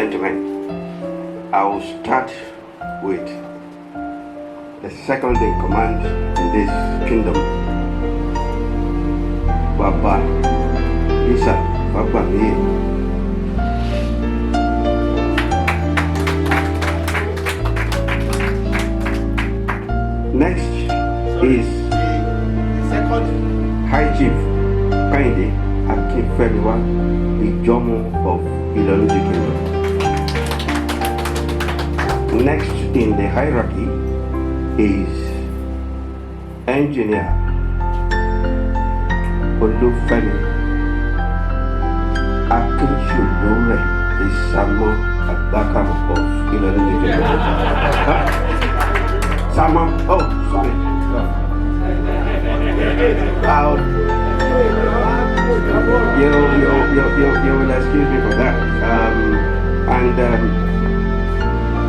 gentlemen, I will start with the second in command in this kingdom, Baba Isa Babami. Next is High Chief Kainde Akinfemiwa Ijomo of Ile-Oluji Kingdom. Next in the hierarchy is Engineer Olufaderin Oluwole Isamo Adakam of Ile-Oluji Kingdom. Sama, oh, sorry. You will excuse me for that.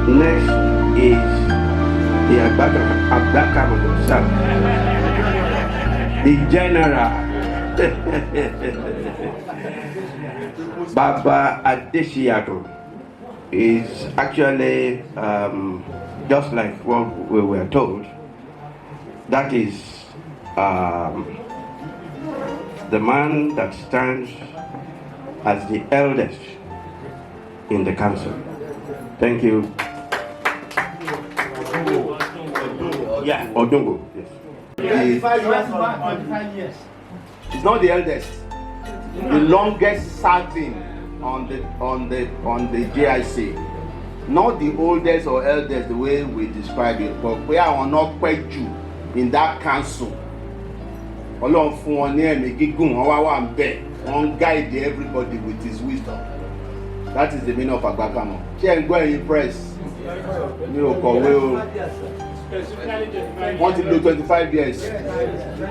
Next is the Abdakam himself, the General, Baba Adetimehin is actually just like what we were told. That is the man that stands as the eldest in the council. Thank you. Yeah, Odungo. Yes. 25 years. It's not the eldest. The longest serving on the JIC. Not the oldest or eldest the way we describe it, but we are not quite due in that council. Ọlọ́run fún wọn ní ẹ̀mí gígùn, wọ́n wá wà ń bẹ̀, wọ́n guide everybody with his wisdom. That is the meaning of Agbakamo. Ṣé ń gbọ́ ẹ̀yin press? Mi ò kọ̀wé o. Wọ́n ti lo 25 years.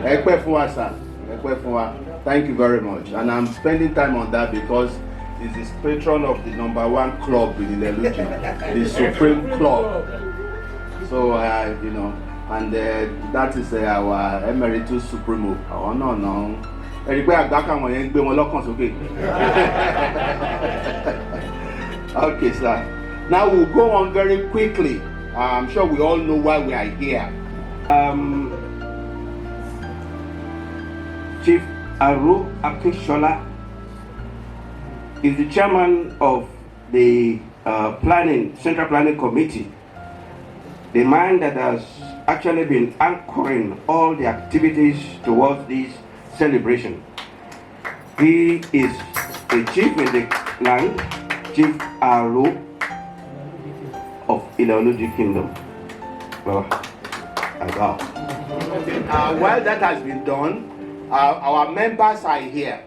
Ẹ pẹ́ fún wa sir, ẹ pẹ́ fún wa. Thank you very much, and I'm spending time on that because he's the patron of the #1 club in Ile-Oluji, the Supreme Club. So you know, and that is our Emeritus Supremo. Oh no. Okay, sir. Now we'll go on very quickly. I'm sure we all know why we are here. Chief Aru Akishola is the chairman of the Central Planning Committee, the man that has actually been anchoring all the activities towards this celebration. He is the chief in the land, Chief Aru of Ile-Oluji Kingdom. Well, while that has been done, our members are here.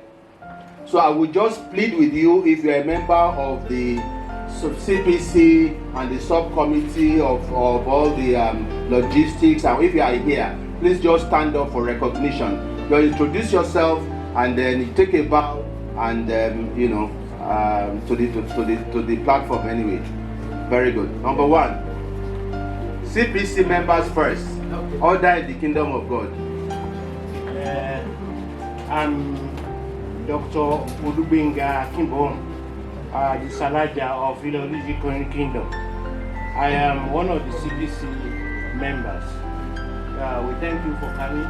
So I will just plead with you, if you're a member of the CPC and the subcommittee of all the logistics, and if you are here, please just stand up for recognition. You introduce yourself and then you take a bow and to the platform anyway. Very good. Number 1, CPC members first. Order in the kingdom of God. I'm Dr. Udubinga Kimbo, the Salaja of Ile-Oluji Kingdom. I am one of the CPC members. We thank you for coming.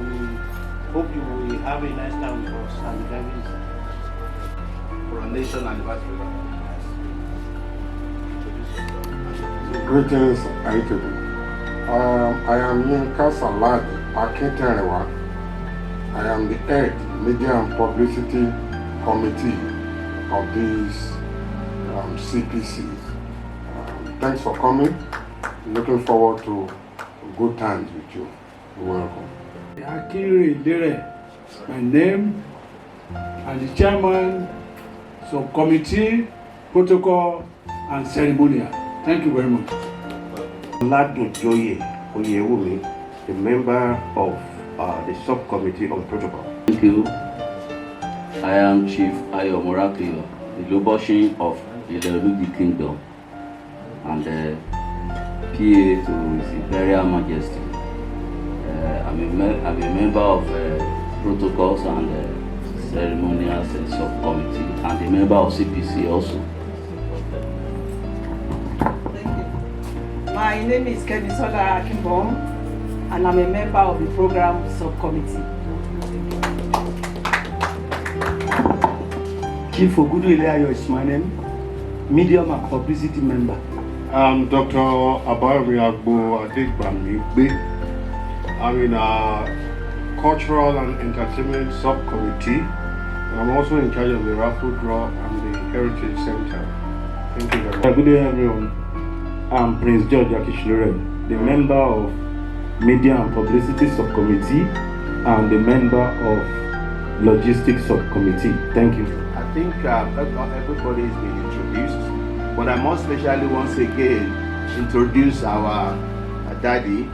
We hope you will have a nice time with us and the Coronation anniversary. Greetings, Aikebu. I am Yinka Salad Akinterewa. I am the head Media and Publicity Committee of this CPC. Thanks for coming. Looking forward to good times with you. You're welcome. My name, and the chairman, subcommittee, protocol, and ceremonial. Thank you very much. Oladujoye Oyewumi, a member of the subcommittee on protocol. Thank you. I am Chief Ayo Morakio, the Luboshin of Ile-Oluji Kingdom, and PA to His Imperial Majesty. I'm a member of protocols and ceremonials and subcommittee, and a member of CPC also. My name is Kemisola Akimbom, and I'm a member of the program subcommittee. Chief Ogudu Ile-Ayo is my name, medium and publicity member. I'm Dr. Abayomi Agbo Adetimehin. I'm in a cultural and entertainment subcommittee. I'm also in charge of the raffle draw and the Heritage Center. Thank you very much. Good day, everyone. I'm Prince George Akishilore, the member of Media and Publicity Subcommittee and the member of Logistics Subcommittee. Thank you. I think everybody has been introduced, but I must especially once again introduce our daddy,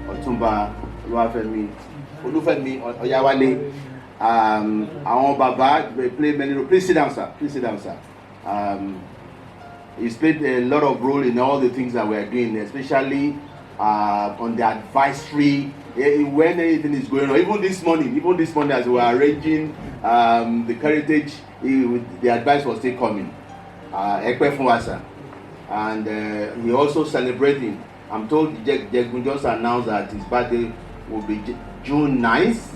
Otumba Olufemi Oyawale. Our Baba play many roles. Please sit down, sir. Please sit down, sir. He's played a lot of role in all the things that we are doing, especially on the advisory when anything is going on. Even this morning as we were arranging the heritage, the advice was still coming. And he also celebrating. I'm told Jegun just announced that his birthday will be June 9th,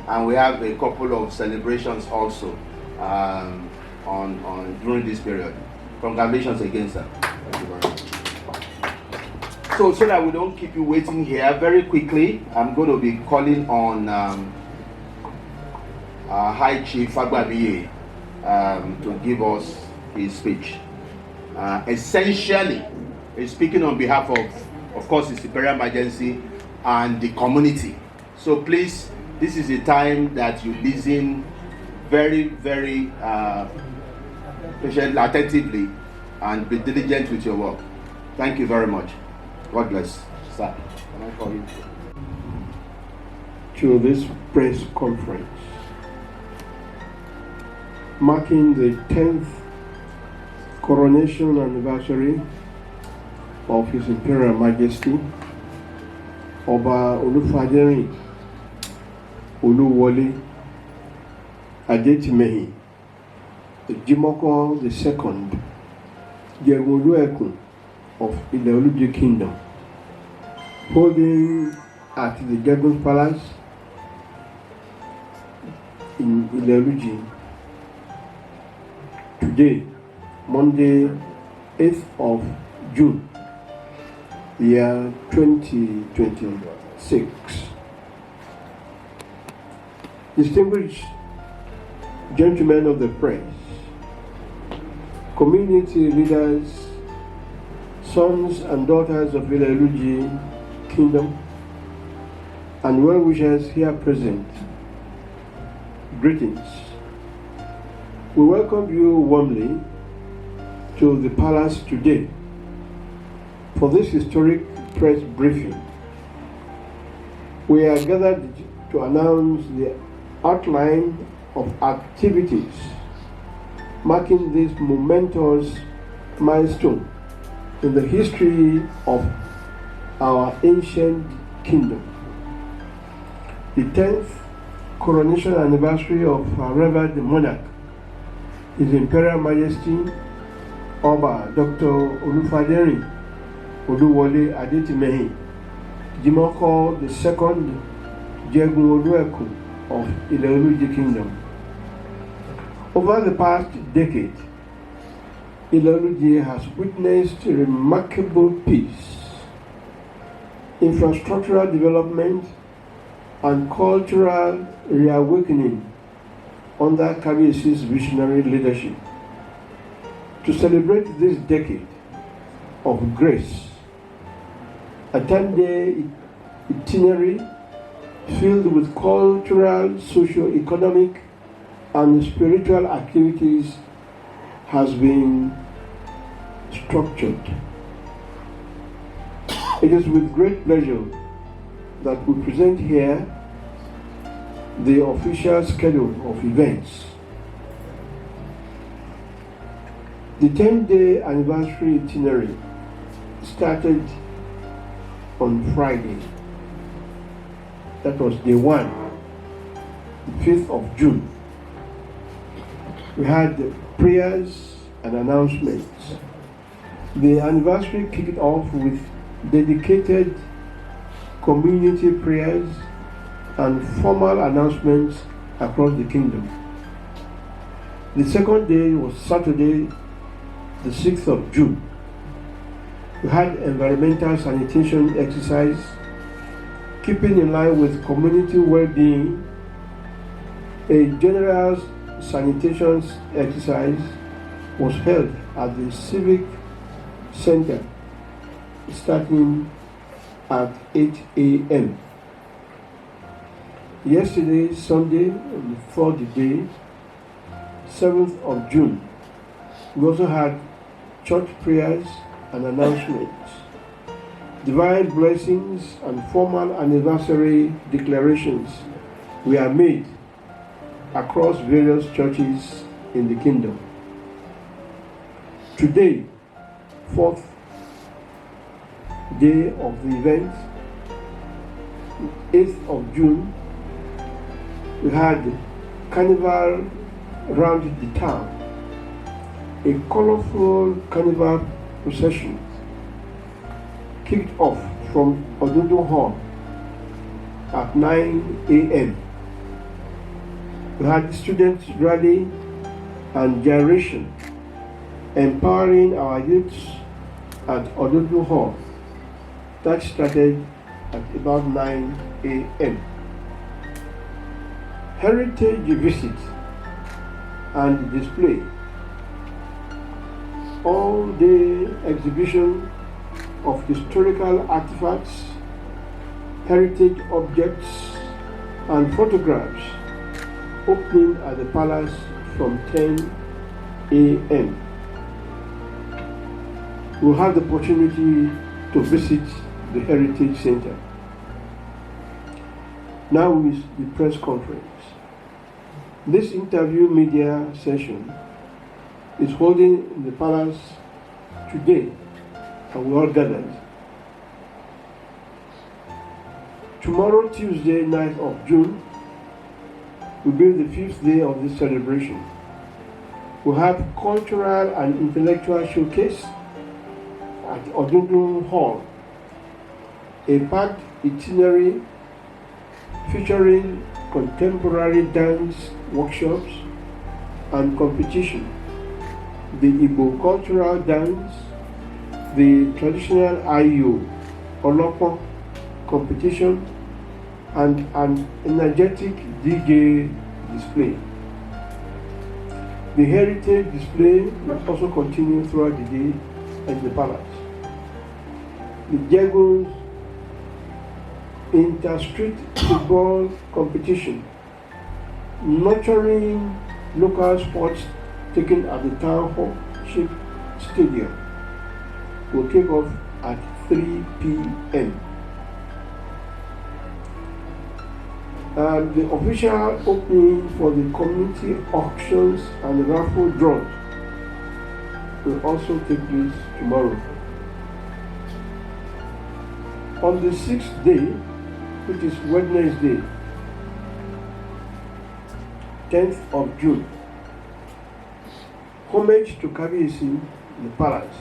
and we have a couple of celebrations also on during this period. Congratulations again, sir. Thank you very much. So that we don't keep you waiting here, very quickly, I'm going to be calling on High Chief Agbabiye to give us his speech. Essentially, he's speaking on behalf of course, His Imperial Majesty and the community. So please, this is the time that you listen very, very patiently, attentively, and be diligent with your work. Thank you very much. God bless. Sir, can I call you? To this press conference marking the 10th coronation anniversary of His Imperial Majesty Oba Olufaderin Oluwole Adetimehin Jimoko II Jegun of Ile-Oluji Kingdom, holding at the Jegun Palace in Ile-Oluji today, Monday, 8th of June, year 2026. Distinguished gentlemen of the press, community leaders, sons and daughters of Ile-Oluji Kingdom, and well-wishers here present, greetings. We welcome you warmly to the palace today for this historic press briefing. We are gathered to announce the outline of activities marking this momentous milestone in the history of our ancient kingdom. The 10th coronation anniversary of our revered monarch, His Imperial Majesty Oba Dr. Olufaderin Oluwole Adetimehin Jimoko II Jegun of Ile-Oluji Kingdom. Over the past decade, Ile-Oluji has witnessed remarkable peace, infrastructural development, and cultural reawakening under Kabiyesi's visionary leadership. To celebrate this decade of grace, a 10-day itinerary filled with cultural, socio-economic, and spiritual activities has been structured. It is with great pleasure that we present here the official schedule of events. The 10-day anniversary itinerary started on Friday. That was day 1, the 5th of June. We had prayers and announcements The anniversary kicked off with dedicated community prayers and formal announcements across the kingdom. The second day was Saturday, the 6th of June. We had environmental sanitation exercise, keeping in line with community well-being. A general sanitation exercise was held at the Civic Center starting at 8 a.m. Yesterday, Sunday, on the fourth day, 7th of June, we also had church prayers and announcements. Divine blessings and formal anniversary declarations were made across various churches in the kingdom. Today, fourth day of the event, 8th of June, we had carnival around the town. A colorful carnival procession kicked off from Ododo Hall at 9 a.m. We had students rally and gyration, empowering our youths at Ododo Hall. That started at about 9 a.m. Heritage visit and display. All-day exhibition of historical artifacts, heritage objects, and photographs opening at the palace from 10 a.m. We'll have the opportunity to visit the Heritage Center. Now is the press conference. This interview media session is holding in the palace today, and we all gathered. Tomorrow, Tuesday, 9th of June, will be the 5th day of this celebration. We'll have cultural and intellectual showcase at Ododo Hall, a packed itinerary featuring contemporary dance workshops and competition, the Igbo cultural dance, the traditional Ayo Olopo competition, and an energetic DJ display. The heritage display will also continue throughout the day at the palace. The Jegun inter-street football competition, nurturing local sports taken at the township stadium, will kick off at 3 p.m. The official opening for the community auctions and raffle draws will also take place tomorrow. On the 6th day, which is Wednesday, 10th of June, homage to Kabiyesi in the palace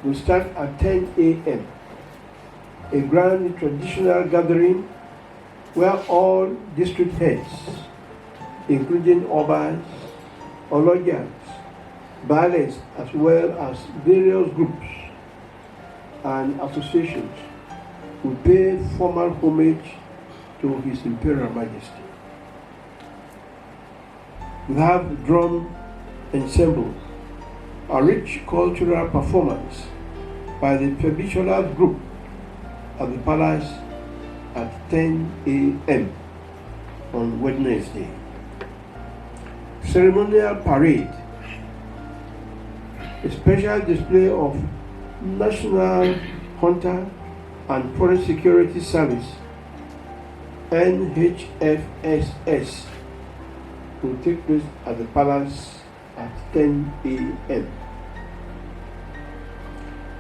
will start at 10 a.m. A grand traditional gathering where all district heads, including Obas, Olojas, Baales, as well as various groups and associations, will pay formal homage to His Imperial Majesty. We have drum ensemble, a rich cultural performance by the traditional group at the palace at 10 a.m. on Wednesday. Ceremonial parade, a special display of National Hunter and Foreign Security Service NHFSS will take place at the palace at 10 a.m.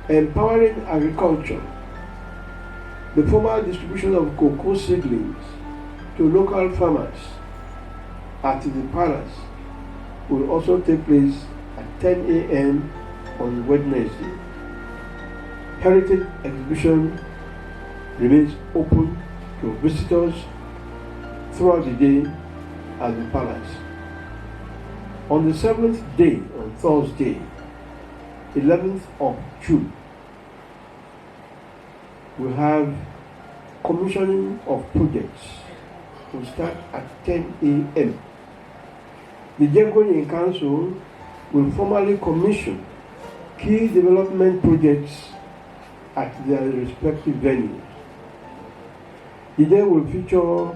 Empowering agriculture, the formal distribution of cocoa seedlings to local farmers at the palace will also take place at 10 a.m. on Wednesday. Heritage exhibition remains open to visitors throughout the day at the palace. On the 7th day, on Thursday, 11th of June, we have commissioning of projects to start at 10 a.m. The Jegun Council will formally commission key development projects at their respective venues. The day will feature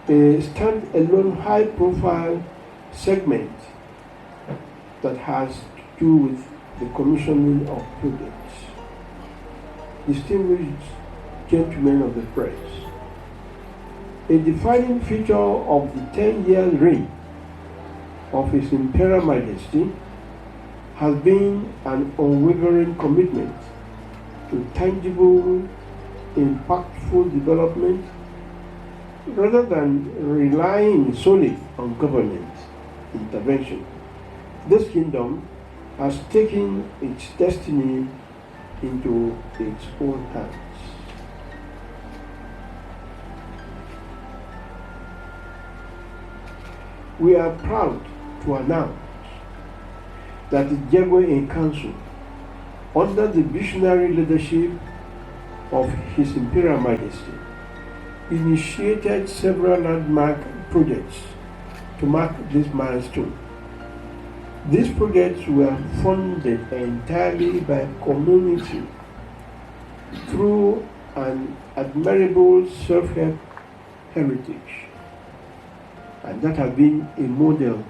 a stand-alone high-profile segment that has to do with the commissioning of projects. Distinguished gentlemen of the press, a defining feature of the 10-year reign of His Imperial Majesty has been an unwavering commitment to tangible, impactful development rather than relying solely on government intervention. This kingdom has taken its destiny into its own hands. We are proud to announce that the Jegun Council, under the visionary leadership of His Imperial Majesty, initiated several landmark projects to mark this milestone. These projects were funded entirely by community through an admirable self-help heritage, and that has been a model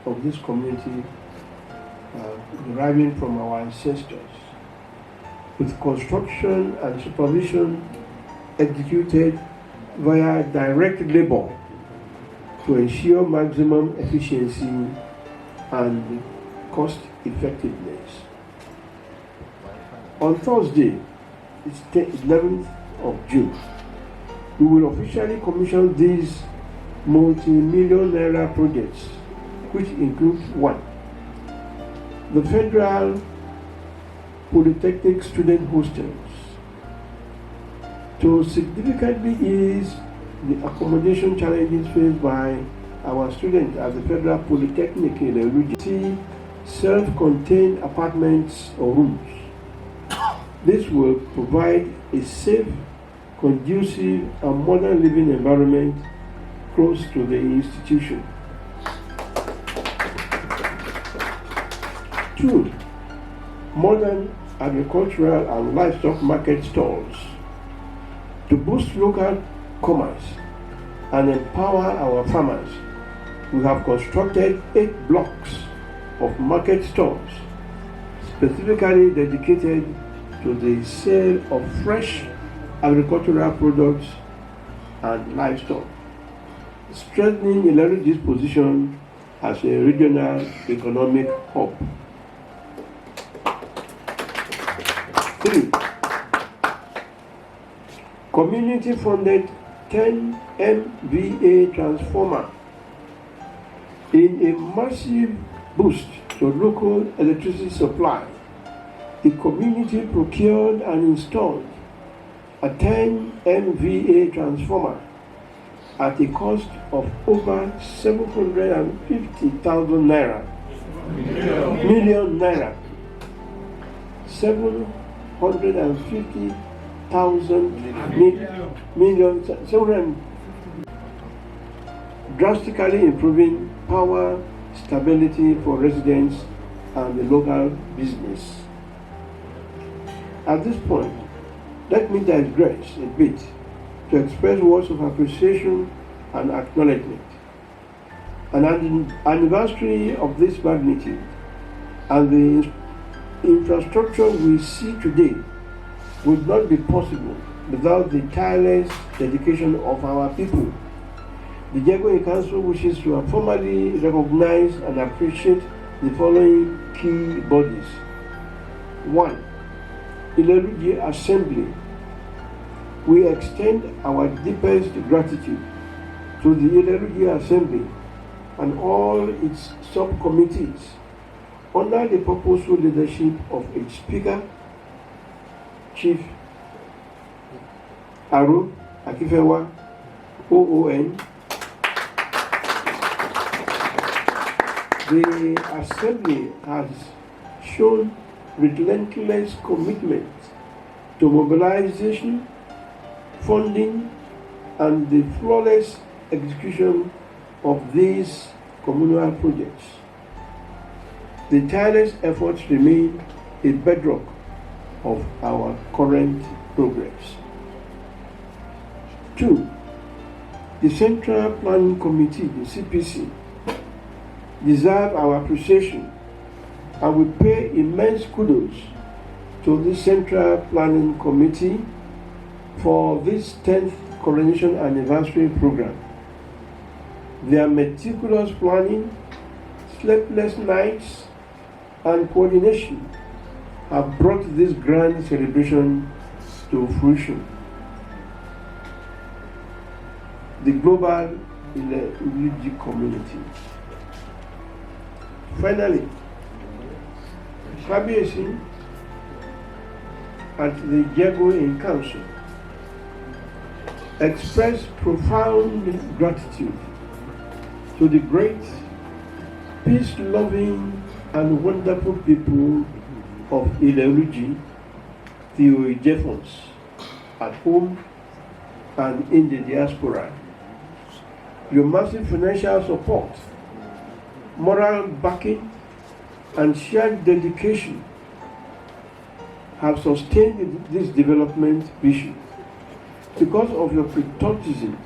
of this community deriving from our ancestors, with construction and supervision executed via direct labor to ensure maximum efficiency and cost effectiveness. On Thursday, it's 11th of June, we will officially commission these multi-million naira projects, which include 1. The Federal Polytechnic Student Hostels, to significantly ease the accommodation challenges faced by our students at the Federal Polytechnic Ile-Oluji, self-contained apartments or rooms. This will provide a safe, conducive, and modern living environment close to the institution. 2. Modern agricultural and livestock market stalls. To boost local commerce and empower our farmers, we have constructed 8 blocks of market stalls specifically dedicated to the sale of fresh agricultural products and livestock, strengthening Ile-Oluji's position as a regional economic hub. 3. Community-funded 10 MVA transformer in a massive boost to local electricity supply. The community procured and installed a 10 MVA transformer at a cost of over 750,000 naira. Million naira. 750,000 drastically improving power stability for residents and the local business. At this point, let me digress a bit to express words of appreciation and acknowledgement. An anniversary of this magnitude and the infrastructure we see today would not be possible without the tireless dedication of our people. The Jegun Council wishes to formally recognize and appreciate the following key bodies. 1. Ile-Oluji Assembly. We extend our deepest gratitude to the Ile-Oluji Assembly and all its subcommittees under the purposeful leadership of its Speaker, Chief Aro Akifewa, OON, the Assembly has shown relentless commitment to mobilization, funding, and the flawless execution of these communal projects. The tireless efforts remain a bedrock of our current progress. 2. The Central Planning Committee, the CPC, deserve our appreciation, and we pay immense kudos to the Central Planning Committee for this 10th Coronation Anniversary Program. Their meticulous planning, sleepless nights, and coordination have brought this grand celebration to fruition. The global Ile-Oluji community. Finally, Fabiesi at the Jegun in Council expressed profound gratitude to the great, peace-loving, and wonderful people of Ile-Oluji, the Ojefons, at home and in the diaspora. Your massive financial support, moral backing, and shared dedication have sustained this development vision. Because of your patriotism,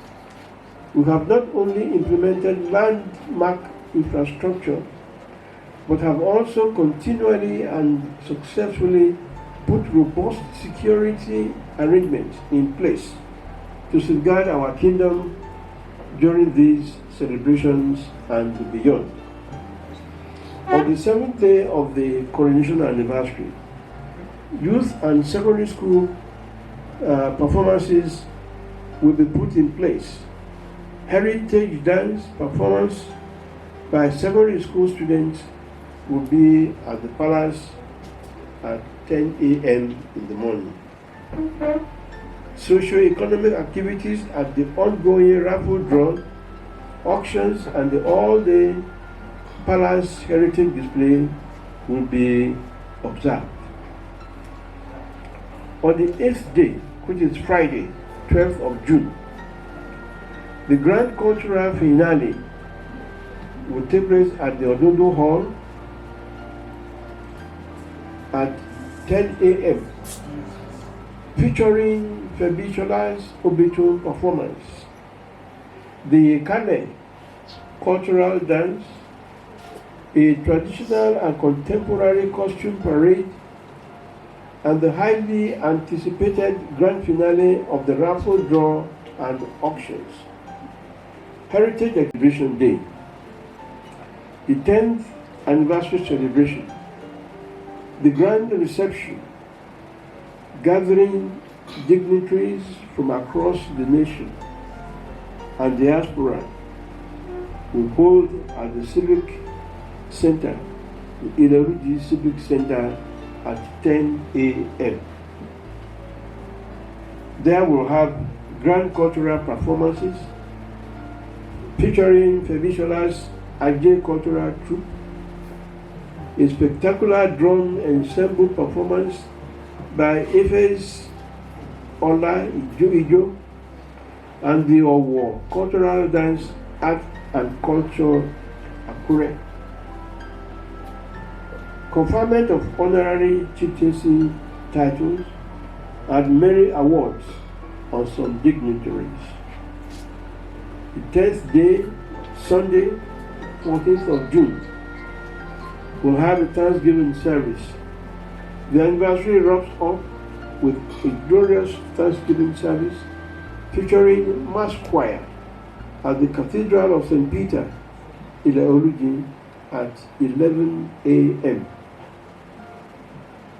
we have not only implemented landmark infrastructure, but have also continually and successfully put robust security arrangements in place to safeguard our kingdom during these celebrations and beyond. On the 7th day of the coronation anniversary, youth and secondary school performances will be put in place. Heritage dance performance by secondary school students will be at the palace at 10 a.m. in the morning. Socio-economic activities at the ongoing raffle draw, auctions, and the all-day palace heritage display will be observed. On the 8th day, which is Friday, 12th of June, the grand cultural finale will take place at the Ododo Hall at 10 a.m. featuring Febicola's Obito performance, the Kane cultural dance, a traditional and contemporary costume parade, and the highly anticipated grand finale of the raffle draw and auctions. Heritage Exhibition Day, the 10th anniversary celebration, the grand reception, gathering dignitaries from across the nation and diaspora, will hold at the Civic Center, the Ile-Oluji Civic Center, at 10 a.m. There will have grand cultural performances featuring Febicola's Ajay Cultural Troupe, a spectacular drum ensemble performance by Efe's Ola Ijo, and the Owo Cultural Dance Art and Culture Akure. Conferment of honorary chieftaincy titles and merit awards on some dignitaries. The 10th day, Sunday, 14th of June, will have a Thanksgiving service. The anniversary wraps up with a glorious Thanksgiving service featuring mass choir at the Cathedral of St. Peter, Ile-Oluji, at 11 a.m.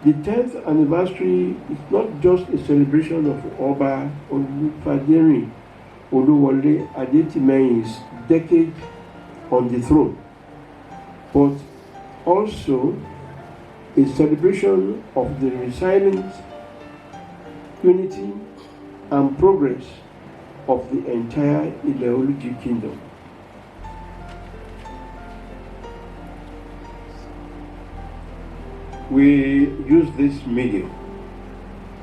The 10th anniversary is not just a celebration of Oba Olufaderin Oluwole Adetimehin's decade on the throne, but also a celebration of the resilience, unity, and progress of the entire Ile-Oluji kingdom. We use this medium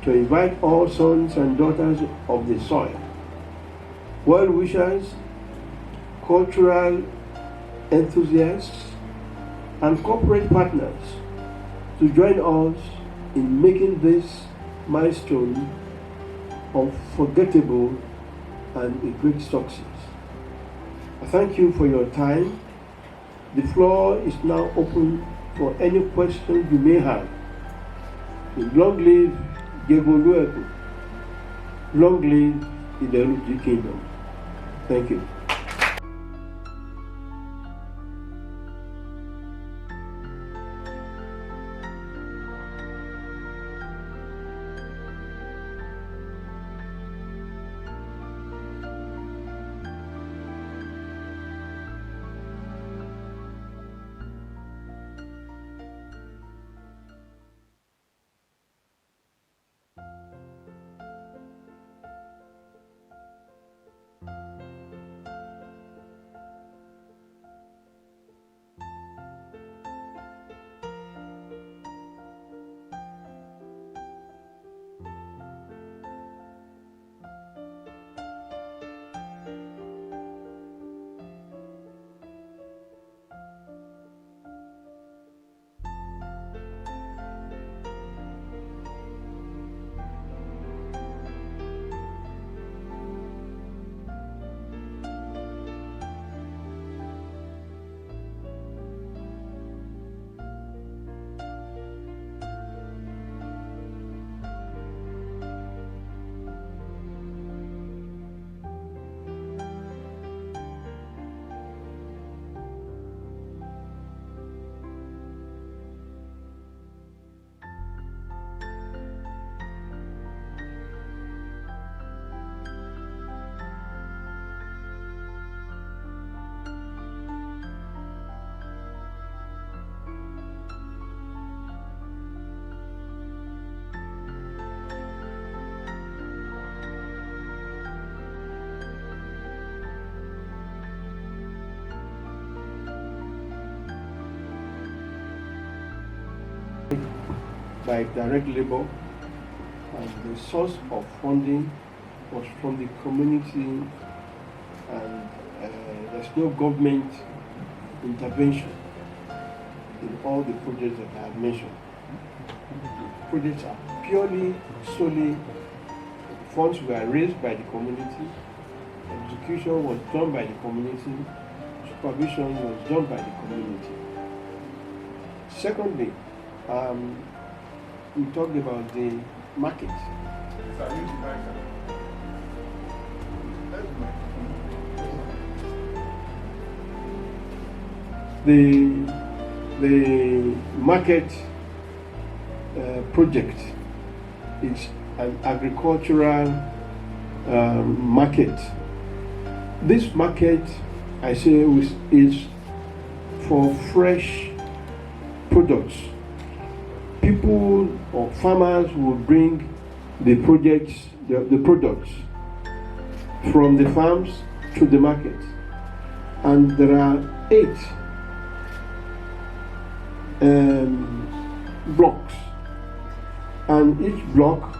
to invite all sons and daughters of the soil, well-wishers, cultural enthusiasts, and corporate partners to join us in making this milestone unforgettable and a great success. I thank you for your time. The floor is now open for any questions you may have. Long live Jegun, long live Ile-Oluji Kingdom. Thank you. By direct labor, and the source of funding was from the community, and there's no government intervention in all the projects that I have mentioned. Projects are purely, solely, funds were raised by the community, execution was done by the community, supervision was done by the community. Secondly, we talked about the market. The market project is an agricultural market. This market, I say, is for fresh products. People or farmers will bring the products from the farms to the market, and there are 8 blocks, and each block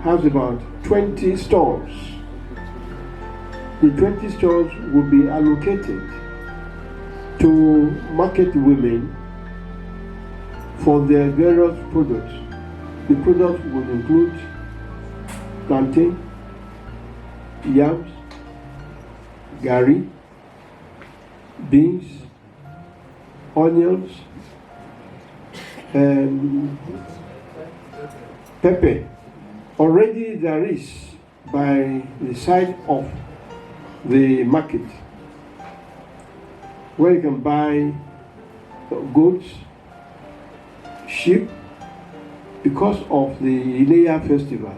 has about 20 stalls. The 20 stalls will be allocated to market women for their various products. The products will include plantain, yams, gari, beans, onions, pepper. Already there is by the side of the market where you can buy goats, sheep. Because of the Ile festival,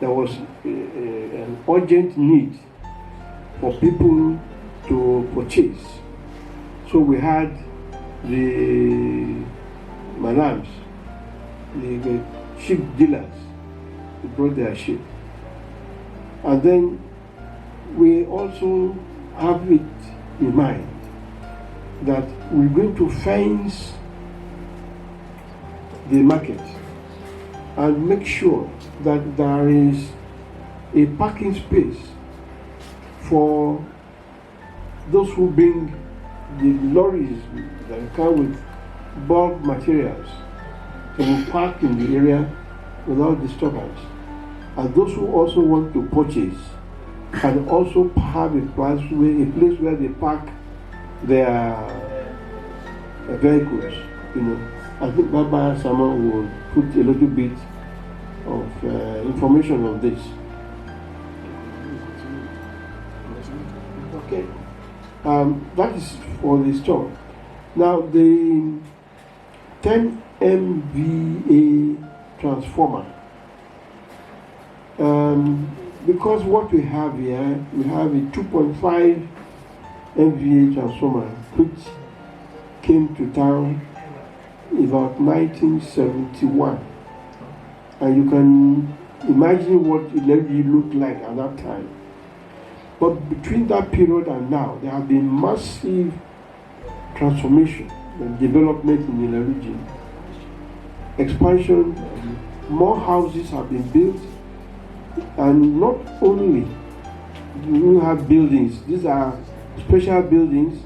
there was an urgent need for people to purchase. So we had the malams, the sheep dealers, who brought their sheep. And then we also have it in mind that we're going to fence the market and make sure that there is a parking space for those who bring the lorries that come with bulk materials. They will park in the area without disturbance. And those who also want to purchase can also have a place where they park their vehicles. I think Baba Sama will put a little bit of information on this. Okay, that is for the store. Now the 10 MVA transformer. Because what we have here, we have a 2.5 MVA transformer which came to town about 1971, and you can imagine what Ile-Oluji looked like at that time. But between that period and now, there have been massive transformation and development in Ile-Oluji. Expansion, more houses have been built, and not only do you have buildings, these are special buildings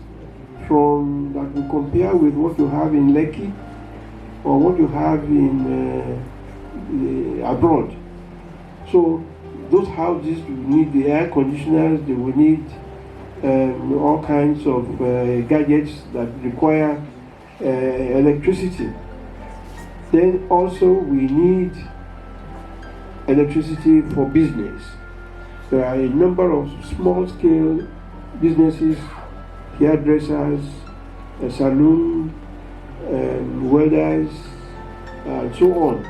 that we compare with what you have in Lekki or what you have in abroad. So those houses will need the air conditioners, they will need all kinds of gadgets that require electricity. Then also we need electricity for business. There are a number of small-scale businesses, hairdressers, saloon, welders, and so on.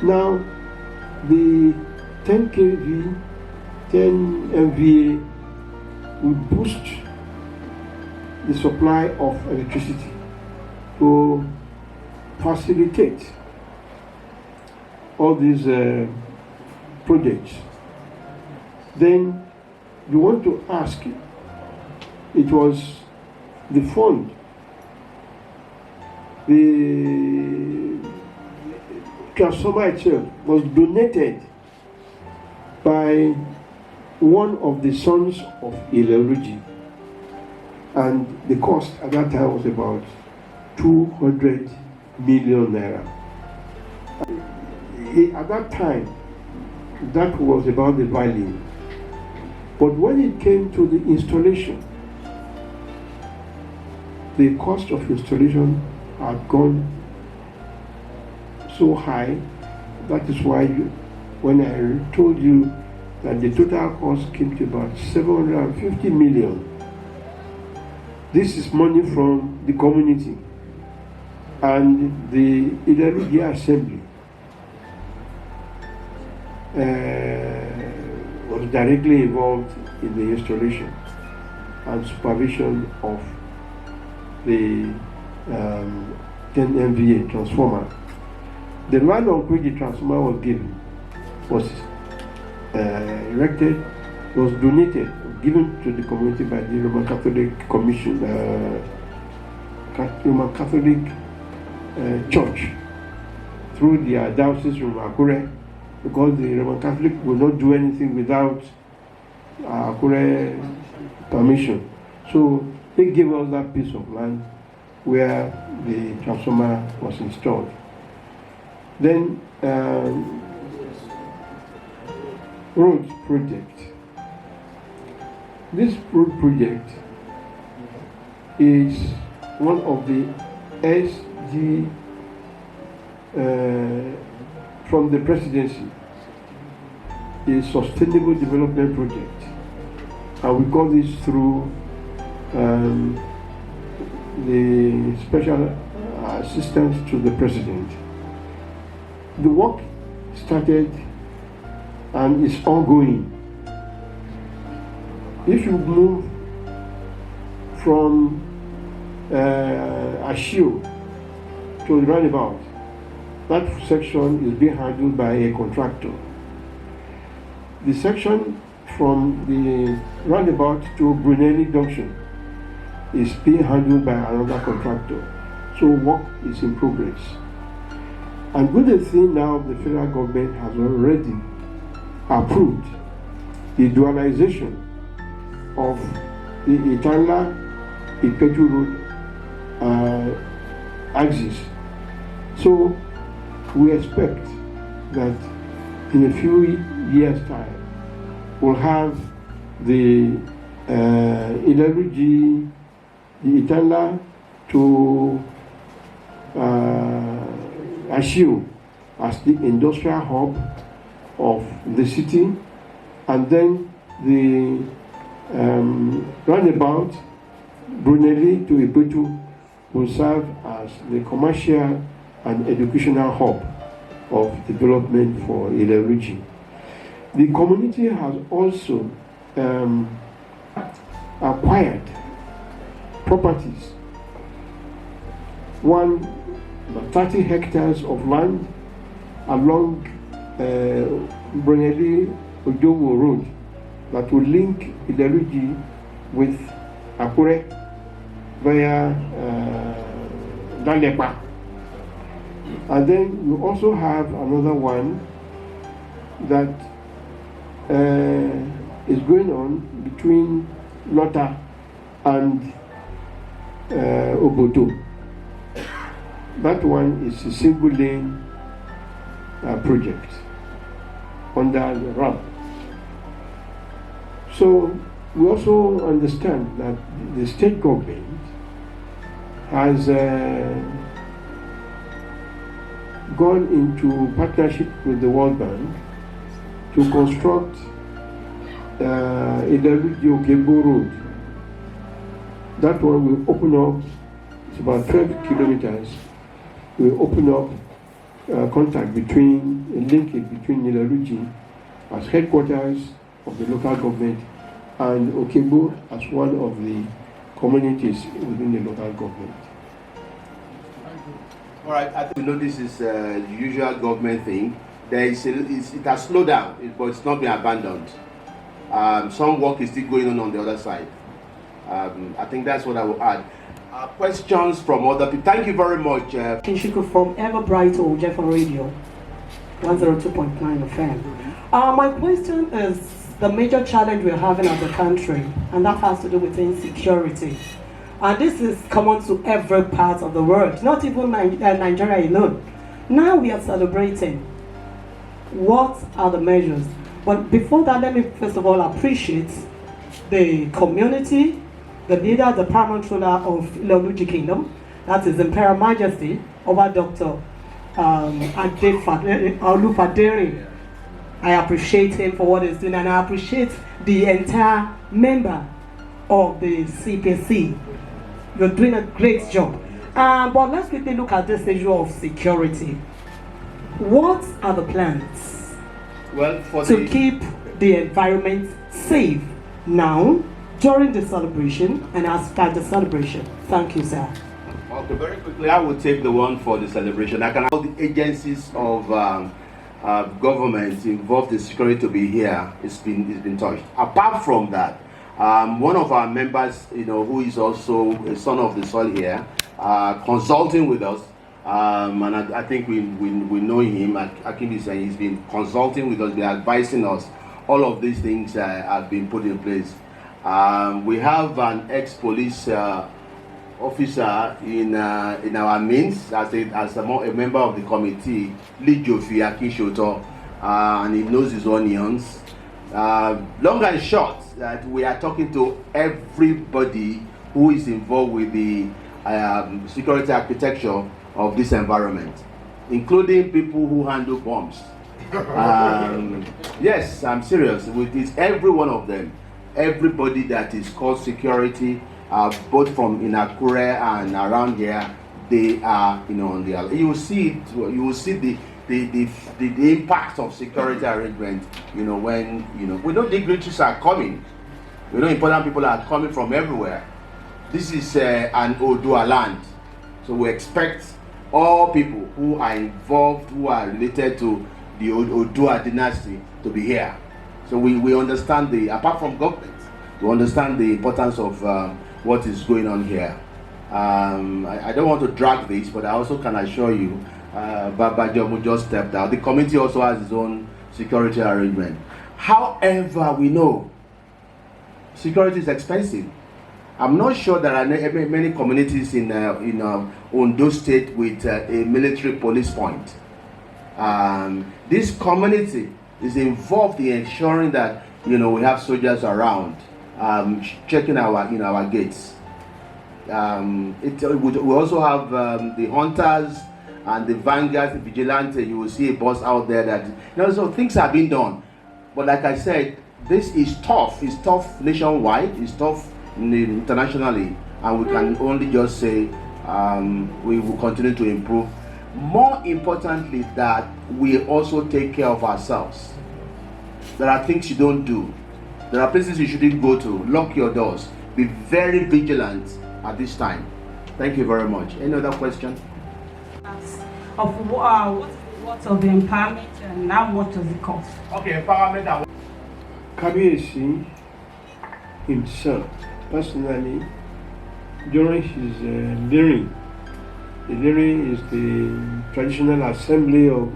Now, the 10 kV, 10 MVA will boost the supply of electricity to facilitate all these projects. Then you want to ask, it was the fund, the transformer itself was donated by one of the sons of Ile-Oluji, and the cost at that time was about 200 million naira. At that time, that was about the value. But when it came to the installation, the cost of installation had gone so high. That is why when I told you that the total cost came to about 750 million, this is money from the community and the Ile-Oluji Assembly was directly involved in the installation and supervision of the 10 MVA transformer. The land on which the transformer was given was erected, was donated, given to the community by the Roman Catholic Commission, Roman Catholic Church, through the diocese from Akure, because the Roman Catholic will not do anything without Akure permission. So they gave us that piece of land where the transformer was installed. Then road project. This road project is one of the SG from the presidency, a sustainable development project, and we got this through the special assistance to the president. The work started and is ongoing. If you move from Ashio to the roundabout. That section is being handled by a contractor. The section from the roundabout to Brunelli Junction is being handled by another contractor. So work is in progress. And good thing now, the federal government has already approved the dualization of the Itala-Ipeju Road axis. So we expect that in a few years' time, we'll have the Ile-Oluji, the Itala to Ashio as the industrial hub of the city, and then the roundabout Brunelli to Ipeju will serve as the commercial and educational hub of development for Ile-Oluji. The community has also acquired properties, 30 hectares of land along Brunelli Ojowo Road that will link Ile-Oluji with Akure via Dalepa. And then you also have another one that is going on between Lota and Obodo. That one is a single lane project under the ramp. So we also understand that the state government has gone into partnership with the World Bank to construct Ile-Oluji-Okebo Road. That one will open up, it's about 12 kilometers, will open up contact between, a linkage between Ile-Oluji as headquarters of the local government and Okebo as one of the communities within the local government. All right, I think we know this is the usual government thing. It has slowed down, but it's not been abandoned. Some work is still going on the other side. I think that's what I will add. Questions from other people? Thank you very much. Kinshiku from Ever Brighton, Jeff on Radio, 102.9 FM. My question is the major challenge we're having as a country, and that has to do with insecurity. And this is common to every part of the world, not even Nigeria alone. Now we are celebrating. What are the measures? But before that, let me first of all appreciate the community, the leader, the paramount ruler of Ile-Oluji Kingdom, that is Imperial Majesty, over Dr. Olufaderin. I appreciate him for what he's doing, and I appreciate the entire member of the CPC. You're doing a great job. But let's quickly look at this issue of security. What are the plans to keep the environment safe now, during the celebration, and after the celebration? Thank you, sir. Okay, very quickly, I will take the one for the celebration. I can all the agencies of government involved in security to be here. It's been touched. Apart from that, one of our members, who is also a son of the soil here, consulting with us, and I think we know him. Akim is saying he's been consulting with us, been advising us. All of these things have been put in place. We have an ex-police officer in our midst as a member of the committee, Lijofi Akishoto, and he knows his onions. Long and short, that we are talking to everybody who is involved with the security architecture of this environment, including people who handle bombs. Yes, I'm serious. It's every one of them. Everybody that is called security, both from in Akure and around here, they are, on the. You will see it. You will see the impact of security arrangement. When we know dignitaries are coming. We know important people are coming from everywhere. this is an Odua land. So we expect all people who are involved, who are related to the Odua dynasty to be here. So we understand apart from government, we understand the importance of what is going on here. I don't want to drag this, but I also can assure you, Baba Jomu just stepped out. The committee also has its own security arrangement. However, we know security is expensive. I'm not sure there are many communities in Ondo State with a military police point. This community is involved in ensuring that we have soldiers around, checking our gates. We also have the hunters and the vanguards, the vigilante. You will see a boss out there that so things are being done. But like I said, this is tough. It's tough nationwide. It's tough internationally, and we can only just say we will continue to improve. More importantly, that we also take care of ourselves. There are things you don't do. There are places you shouldn't go to. Lock your doors. Be very vigilant at this time. Thank you very much. Any other question? Of what of the empowerment and now what does it cost? Okay, empowerment. Kabiyesi himself, personally, during his layering, the layering is the traditional assembly of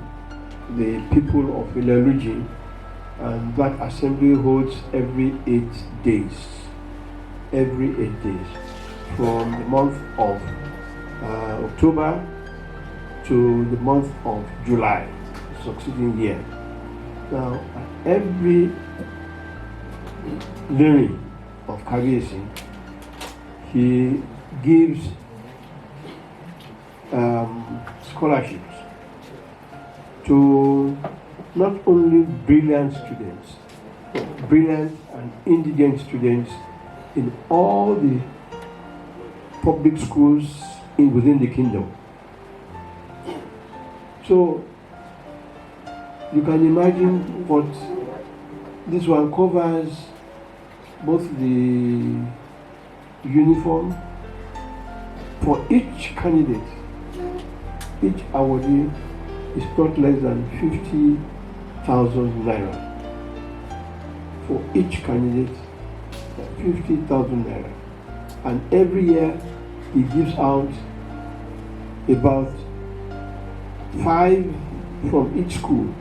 the people of Ile-Oluji, and that assembly holds every 8 days. Every 8 days, from the month of October to the month of July, succeeding year. Now, every layering of Kabiyesi, he gives scholarships to not only brilliant students, but brilliant and indigent students in all the public schools within the kingdom. So you can imagine what this one covers: both the uniform for each candidate. Each awardee is not less than 50,000 naira. For each candidate, 50,000 naira. And every year he gives out about 5 from each school.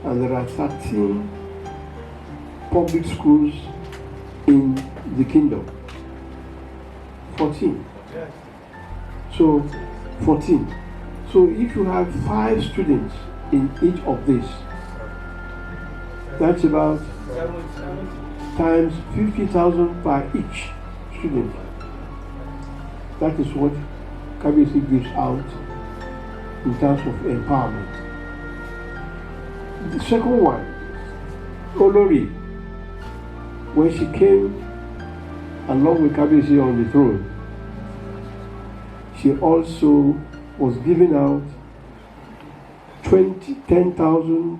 And there are 13 public schools in the kingdom. 14. So 14. So if you have 5 students in each of these, that's about times 50,000 per each student. That is what Kabiyesi gives out in terms of empowerment. The second one, Olori, when she came along with Kabiyesi on the throne, she also was giving out 10,000,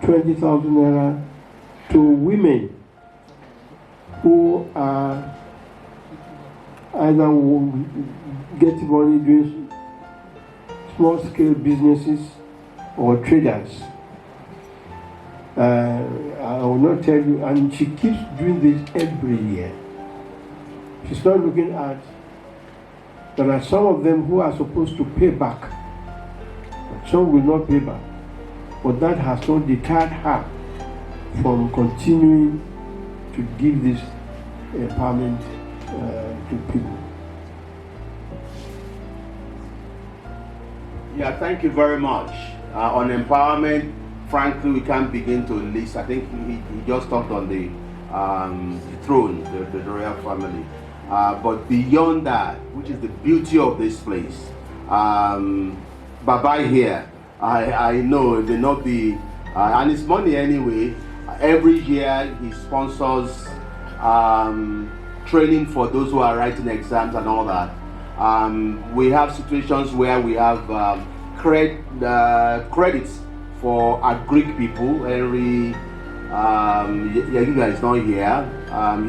20,000 naira to women who are either getting money doing small scale businesses or traders. I will not tell you, and she keeps doing this every year. She's not looking at, there are some of them who are supposed to pay back, but some will not pay back. But that has not deterred her from continuing to give this empowerment to people. Yeah, thank you very much. On empowerment, frankly, we can't begin to list. I think he just talked on the throne, the royal family. But beyond that, which is the beauty of this place, Baba here, I know it may not be, and it's money anyway. Every year he sponsors training for those who are writing exams and all that. We have situations where we have credits for our Greek people. Henry Jegun is not here.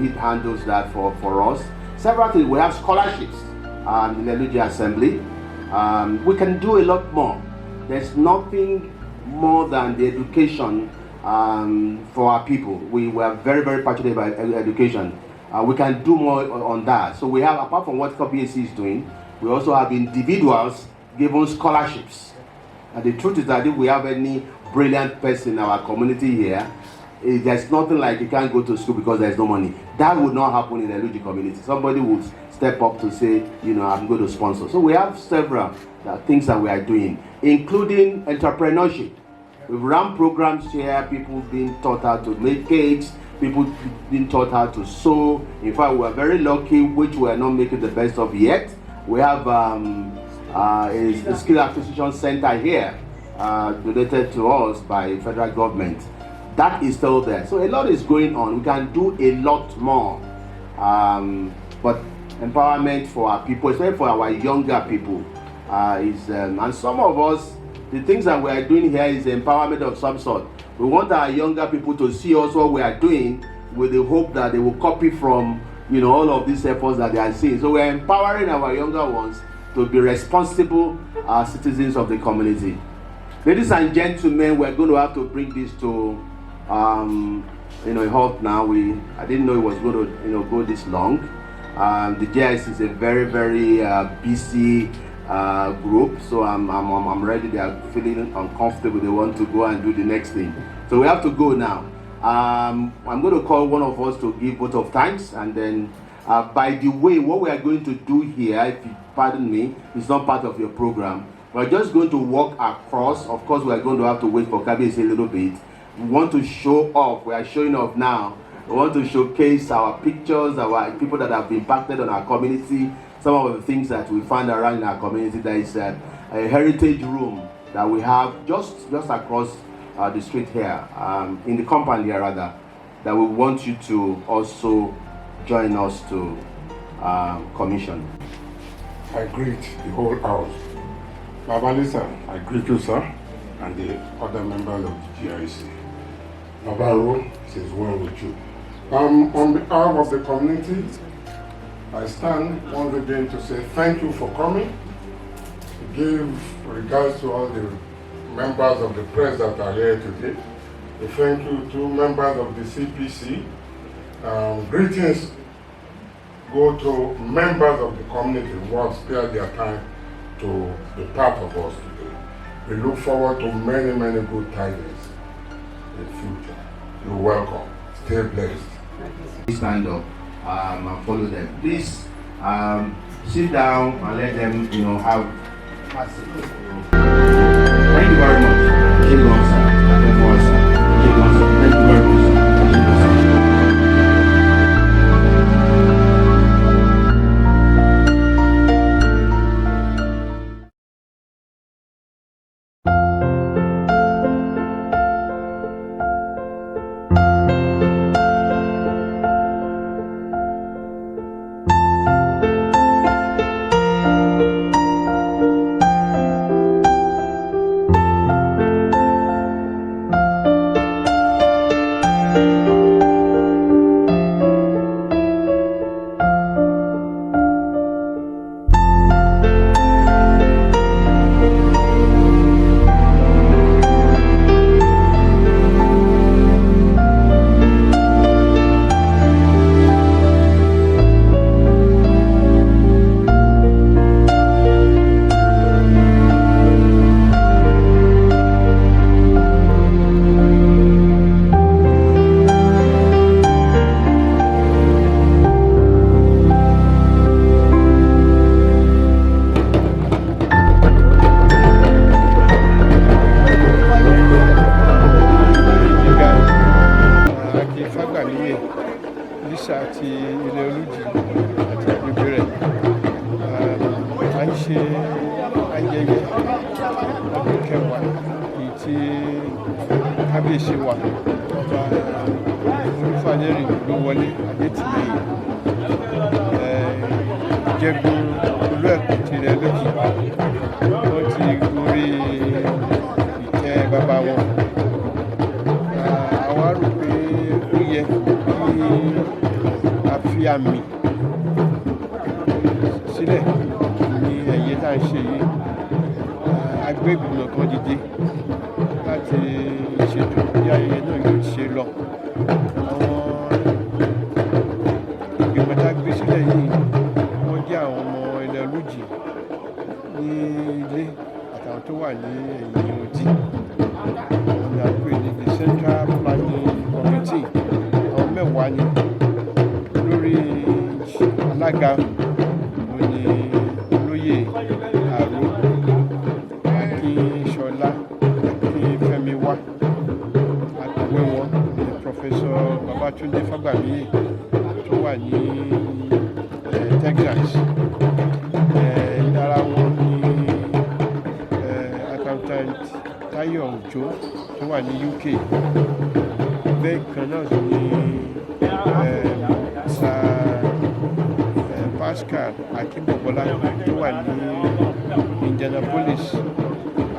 He handles that for us. several things. We have scholarships in the Ile-Oluji Assembly. We can do a lot more. There's nothing more than the education for our people. We are very, very passionate about education. We can do more on that. So we have, apart from what KBAC is doing, we also have individuals given scholarships. And the truth is that if we have any brilliant person in our community here, there's nothing like you can't go to school because there's no money. That would not happen in the Oluji community. Somebody would step up to say, you know, I'm going to sponsor. So we have several things that we are doing, including entrepreneurship. We've run programs here, people being taught how to make cakes, people being taught how to sew. In fact, we are very lucky, which we are not making the best of yet. We have a skill acquisition center here, donated to us by federal government. That is still there. So a lot is going on. We can do a lot more. But empowerment for our people, especially for our younger people, and some of us, the things that we are doing here is empowerment of some sort. We want our younger people to see us what we are doing with the hope that they will copy from, you know, all of these efforts that they are seeing. So we're empowering our younger ones to be responsible citizens of the community. Ladies and gentlemen, we're going to have to bring this to a halt now. I didn't know it was going to go this long. The JIC is a very, very busy group, so I'm ready. They are feeling uncomfortable. They want to go and do the next thing. So we have to go now. I'm going to call one of us to give vote of thanks, and then by the way, what we are going to do here, if you pardon me, is not part of your program. We're just going to walk across. Of course, we are going to have to wait for KBAC a little bit. We want to show off. We are showing off now. We want to showcase our pictures, our people that have impacted on our community, some of the things that we find around in our community. There is a heritage room that we have just across the street here, in the compound here rather, that we want you to also join us to commission. I greet the whole house. Baba Lisa, I greet you, sir, and the other members of the GIC. Baba Ro, it is well with you. On behalf of the community, I stand once again to say thank you for coming. To give regards to all the members of the press that are here today. To thank you to members of the CPC. Greetings go to members of the community who have spared their time to be part of us today. We look forward to many, many good tidings in the future. You're welcome. Stay blessed. Stand up and follow them. Please sit down and let them, have. Thank you very much. Jegun, sir. Jegun, sir. Jegun, sir. Thank you very much, sir. Jegun, sir. àti Ile-Oluji àti agbègbè rẹ̀. A ń ṣe ayẹyẹ ọdún kẹwàá èyí tí kábíyèsí wa ọba Olufaderin Oluwole Adetimehin Jegun Olú-Ẹ̀kọ́ ti Ile-Oluji. Wọ́n ti gorí ìtẹ́ bàbá wọn. Àwa rò pé ó yẹ kí a fi àmì sílẹ̀ ní ẹ̀yẹ tá à ń ṣe yìí. Agbẹ́gbìmọ̀ kan dìde láti ṣètò bí ayẹyẹ náà yóò ṣe lọ. Àwọn ìgbìmọ̀ tá a gbé sílẹ̀ yìí wọ́n jẹ́ àwọn ọmọ Ile-Oluji ní ilé àtàwọn tó wà ní ẹ̀yìn odi. Àwọn ni a pè ní the Central Planning Committee. Àwọn mẹ́wàá ni lórí alága òní olóyè àrò Akínṣọlá Akínfẹ́miwá. Akọ̀wé wọn ni Professor Babatunde Fagbamiye tó wà ní Texas. Lára wọn ni accountant Táyọ̀ Òjó tó wà ní UK. Bẹ́ẹ̀ kan náà sì ni Pascal Akínbọ̀bọ́lá tó wà ní Indianapolis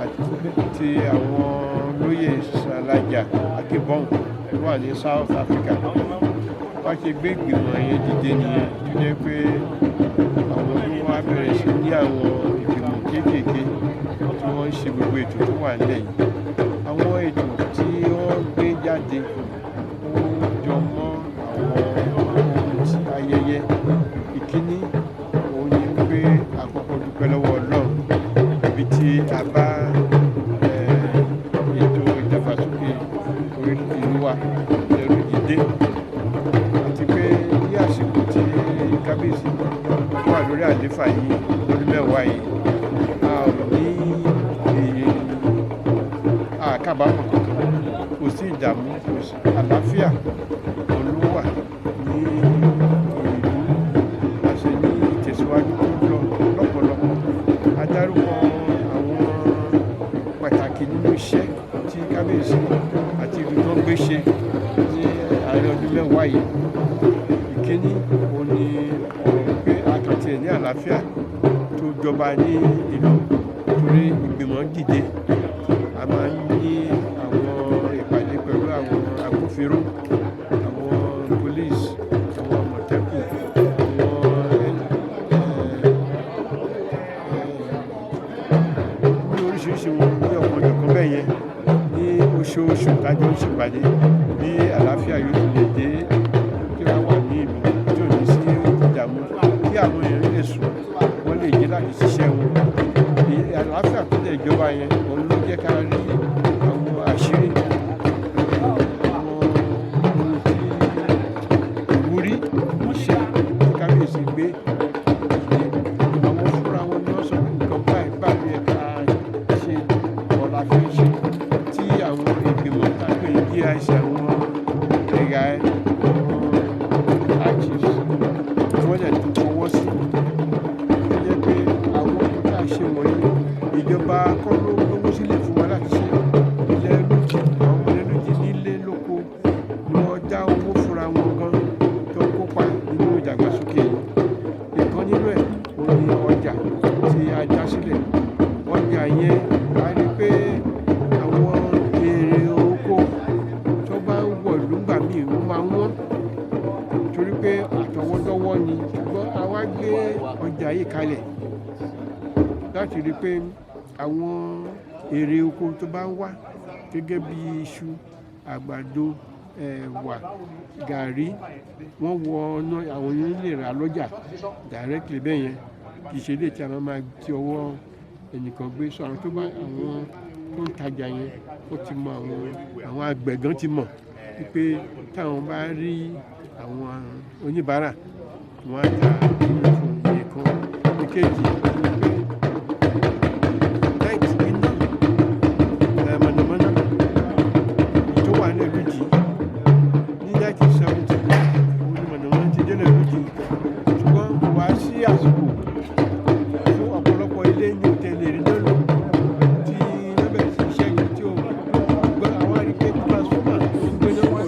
àti àwọn olóyè Salaja Akínbọ̀n tó wà ní South Africa. Wọ́n ṣe gbé ìgbìmọ̀ yẹn dìde nìyẹn tó jẹ́ pé àwọn ló wá bẹ̀rẹ̀ sí ní àwọn ìgbìmọ̀ kéékèèké tí wọ́n ń ṣe gbogbo ètò tó wà nílẹ̀ yìí. Àwọn ètò tí wọ́n gbé jáde ó jọ mọ́ àwọn ohun tí ayẹyẹ. Ìkíní òun ni pé àkọ́kọ́ dúpẹ́ lọ́wọ́ Ọlọ́run ibi tí a bá ètò ìdàgbàsókè ìlú wa Ile-Oluji dé, àti pé ní àsìkò tí kábíyèsí wà lórí àlééfà yìí lọ́dún mẹ́wàá yìí a ò ní àkábàámọ̀ kankan, kò sí ìdààmú, kò sí àlàáfíà olówà ní ìlú. A ṣe ní ìtẹ̀síwájú tó lọ lọ́pọ̀lọpọ̀. A dárúkọ àwọn pàtàkì nínú iṣẹ́ tí kábíyèsí àti ìlú tó ń gbé ṣe ní àárín ọdún mẹ́wàá yìí. Ìkíní òun ni ọ̀rọ̀ pé àkàntì ẹ̀ ní àlàáfíà tó jọba ní ìlú torí ìgbìmọ̀ dìde. A máa ń ní àwọn ìpàdé pẹ̀lú àwọn agbófinró, àwọn police, àwọn àmọ̀tẹ́kùn, ní oríṣiríṣi wọn ní ọ̀pọ̀lọpọ̀ bẹ́ẹ̀ yẹn ní oṣooṣù tájọ́ ń ṣèpàdé bí àlàáfíà yóò ti lè dé kí wọ́n wà ní ìlú tí ò ní sí ìdààmú kí àwọn èèyàn lè sùn wọ́n lè jí láti ṣiṣẹ́ wọn. Àlàáfíà tó lè jọba yẹn òun ló jẹ́ ká rí àwọn àṣírí ìwúrí iṣẹ́ tí kábíyèsí gbé. Àwọn fúnra wọn ni wọ́n sọ pé nǹkan báyìí báyìí ẹ̀ka ṣe ọ̀la fi ń ṣe tí àwọn ìgbìmọ̀ tàbí DIC àwọn ẹ̀yà archives tí wọ́n dẹ̀ tó fọwọ́ sí. Ó jẹ́ pé àwọn ọmọ tá a ṣe wọ̀nyí ìjọba kọ́ ló gbówó sílẹ̀ fún wa láti ṣe. Ile-Oluji àwọn ọmọ Ile-Oluji nílé lóko ni wọ́n dá owó fúnra wọn gan tó kópa nínú ìdàgbàsókè yìí. Ìkan nínú ẹ̀ òun ni ọjà tí a dá sílẹ̀. Ọjà yẹn a rí pé àwọn èrè oko tó bá ń wọ̀ lúgbà míì ó máa wọ́n torí pé àtọwọ́dọ́wọ́ ni, ṣùgbọ́n a wá gbé ọjà yìí kalẹ̀ láti rí pé àwọn èrè oko tó bá ń wá gẹ́gẹ́ bí iṣu, àgbàdo, ẹ̀wà, gàrí, wọ́n wọ ọ̀nà àwọn èèyàn lè rà lọ́jà directly bẹ́ẹ̀ yẹn. Kì í ṣe ilé tí a máa ti ọwọ́ ẹnìkan gbé. Sọ àwọn tó ń tajà yẹn ó ti mọ àwọn àgbẹ̀ gan ti mọ̀ wípé táwọn bá rí àwọn oníbàárà wọ́n á ta fún iye kan. Ìkejì mọ̀nàmọ́ná tó wà ní Ile-Oluji ní 1970 òun ni mọ̀nàmọ́ná ti dé Ile-Oluji, ṣùgbọ́n kò wá sí àsìkò fún ọ̀pọ̀lọpọ̀ ilé ní òtẹ́ẹ̀lì rí lọ́lọ́ tí wọ́n bẹ̀rẹ̀ sí iṣẹ́ yìí tí ó gbọ́ àwọn àríkè transformer tó ń gbé náà pọ̀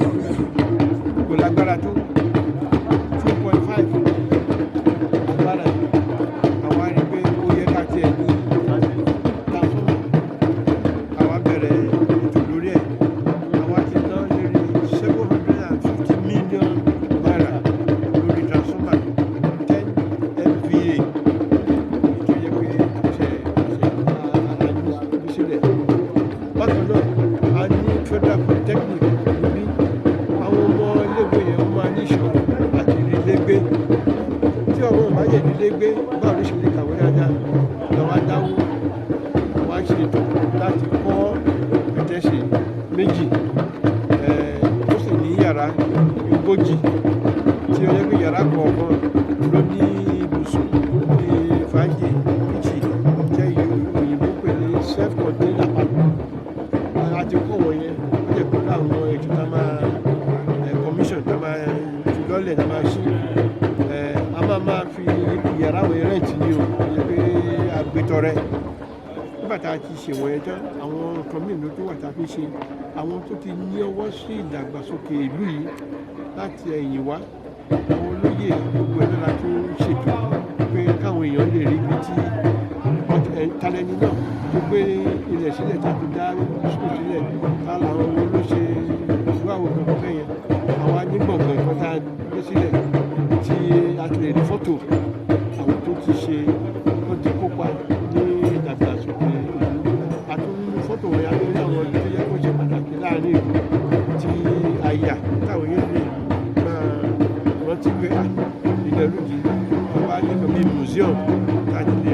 kò lágbára tó 2.5 agbára àwọn àríkè ó tí ọmọ ìbáyẹ̀ nílé gbé báwo ló ṣe lè kàwé dáadáa lọ́wọ́ dáwó wá ṣètò láti kọ́ pẹ̀tẹ́sì méjì tó sì ní yàrá 40 tí ó yẹ pé yàrá kọ̀ọ̀kan ló ní ibùsùn ní fàájì kìchì jẹ́ òyìnbó pè ní self-contained apartment àti kọ́ wọ̀nyẹn ó jẹ́ pẹ̀lú àwọn ètò tá máa commission tá máa fi lọ́lẹ̀ tá máa ṣí a máa fi yàrá wọ̀nyí rent ní o yẹ pé àgbétọrẹ nígbà tá a ti ṣe wọ̀nyẹn tán àwọn nǹkan mìíràn tó wà tá a fi ṣe àwọn tó ti ní ọwọ́ sí ìdàgbàsókè ìlú yìí láti ẹ̀yìn wá àwọn olóyè gbogbo ẹ̀ lọ́la tó ṣètò pé káwọn èèyàn lè rí ibi tí talẹ́ni náà tó gbé ilẹ̀ sílẹ̀ tàbí dá sùkúl sílẹ̀ tá làwọn ló ṣe ìlú àwọn kankan bẹ́ẹ̀ yẹn àwọn anígbọ̀ngàn kan tá a gbé sílẹ̀ tí a ti lè rí fọ́tò àwọn tó ti ṣe wọ́n ti kópa ní ìdàgbàsókè ìlú àtúntò fọ́tò wọn yàtọ̀ ní àwọn ìlú tó yẹ kó ṣe pàtàkì láàrin ìlú tí àyà táwọn yẹn lè máa rántí pé Ile-Oluji wà nínú bíi museum tàbí